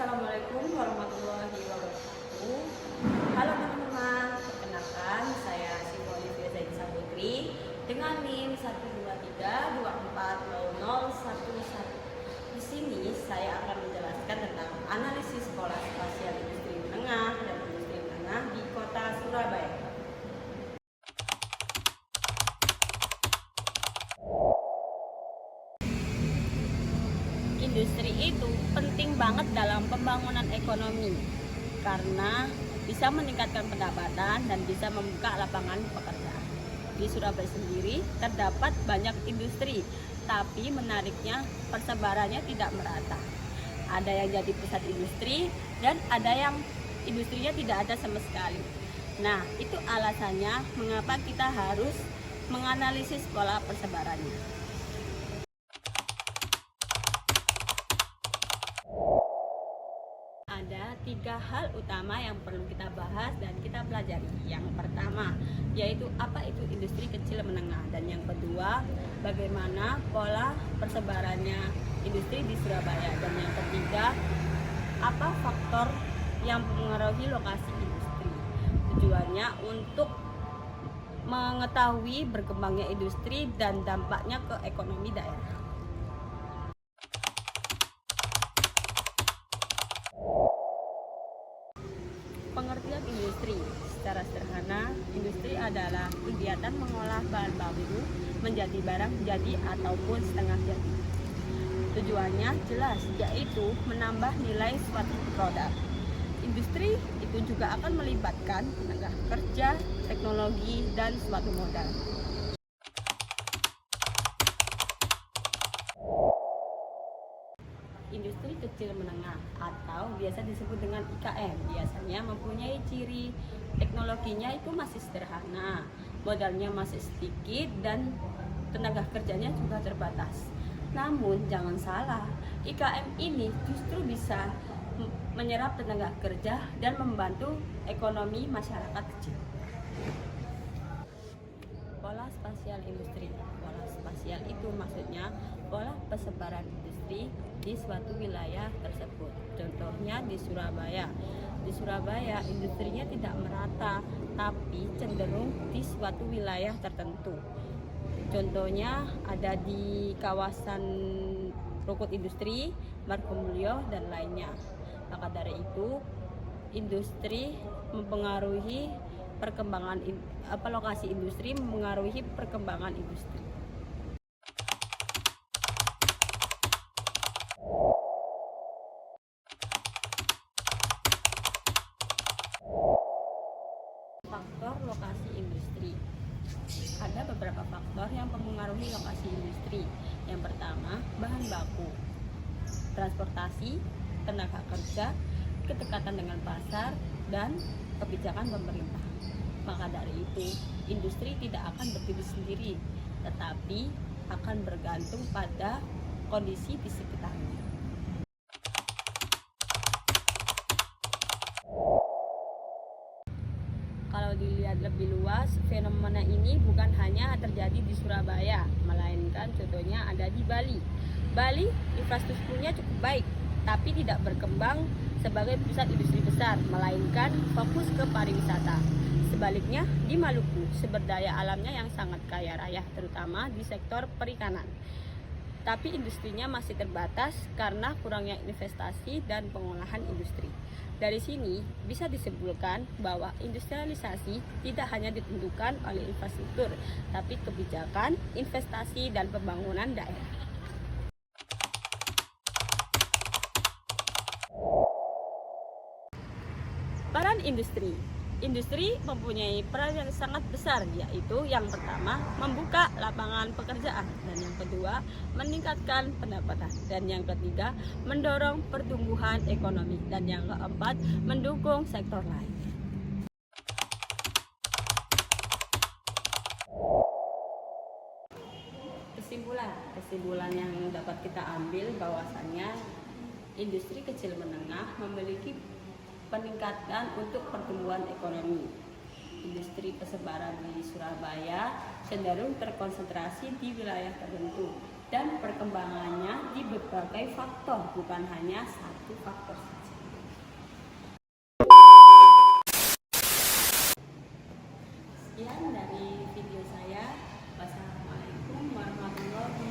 Assalamualaikum warahmatullahi wabarakatuh. Halo teman-teman, perkenalkan saya Siti Olivia Zaidi Saputri dengan NIM 123240011. Di sini saya akan menjelaskan tentang analisis pola spasial industri menengah dan industri menengah di Kota Surabaya. Industri itu penting banget dalam pembangunan ekonomi karena bisa meningkatkan pendapatan dan bisa membuka lapangan pekerjaan. Di Surabaya sendiri terdapat banyak industri, tapi menariknya persebarannya tidak merata. Ada yang jadi pusat industri dan ada yang industrinya tidak ada sama sekali. Nah, itu alasannya mengapa kita harus menganalisis pola persebarannya. Ada 3 hal utama yang perlu kita bahas dan kita pelajari. Yang pertama, yaitu apa itu industri kecil menengah, dan yang kedua, bagaimana pola persebarannya industri di Surabaya, dan yang ketiga, apa faktor yang mempengaruhi lokasi industri. Tujuannya untuk mengetahui berkembangnya industri dan dampaknya ke ekonomi daerah. Pengertian industri secara sederhana, industri adalah kegiatan mengolah bahan baku menjadi barang jadi ataupun setengah jadi. Tujuannya jelas, yaitu menambah nilai suatu produk. Industri itu juga akan melibatkan tenaga kerja, teknologi, dan suatu modal. Industri kecil menengah atau biasa disebut dengan IKM biasanya mempunyai ciri teknologinya itu masih sederhana, modalnya masih sedikit, dan tenaga kerjanya juga terbatas. Namun jangan salah, IKM ini justru bisa menyerap tenaga kerja dan membantu ekonomi masyarakat kecil. Pola spasial industri. Pola spasial itu maksudnya pola persebaran industri di suatu wilayah tersebut. Contohnya di Surabaya. Di Surabaya industrinya tidak merata, tapi cenderung di suatu wilayah tertentu. Contohnya ada di kawasan Rukut Industri, Margomulyo, dan lainnya. Maka dari itu, industri mempengaruhi perkembangan lokasi industri mempengaruhi perkembangan industri. Faktor lokasi industri. Ada beberapa faktor yang mempengaruhi lokasi industri. Yang pertama, bahan baku, transportasi, tenaga kerja, kedekatan dengan pasar, dan kebijakan pemerintah. Maka dari itu, industri tidak akan berdiri sendiri, tetapi akan bergantung pada kondisi di sekitarnya. Kalau dilihat lebih luas, fenomena ini bukan hanya terjadi di Surabaya, melainkan contohnya ada di Bali. Bali infrastrukturnya cukup baik, tapi tidak berkembang sebagai pusat industri besar, melainkan fokus ke pariwisata. Sebaliknya, di Maluku, sumber daya alamnya yang sangat kaya raya, terutama di sektor perikanan. Tapi industrinya masih terbatas karena kurangnya investasi dan pengolahan industri. Dari sini bisa disimpulkan bahwa industrialisasi tidak hanya ditentukan oleh infrastruktur, tapi kebijakan, investasi, dan pembangunan daerah. Peran industri. Industri mempunyai peran yang sangat besar, yaitu yang pertama, membuka lapangan pekerjaan, dan yang kedua, meningkatkan pendapatan, dan yang ketiga, mendorong pertumbuhan ekonomi, dan yang keempat, mendukung sektor lain. Kesimpulan yang dapat kita ambil bahwasannya industri kecil menengah memiliki peningkatan untuk pertumbuhan ekonomi. Industri persebaran di Surabaya cenderung terkonsentrasi di wilayah tertentu dan perkembangannya di berbagai faktor, bukan hanya satu. satu faktor saja. Sekian dari video saya. Wassalamualaikum warahmatullahi wabarakatuh.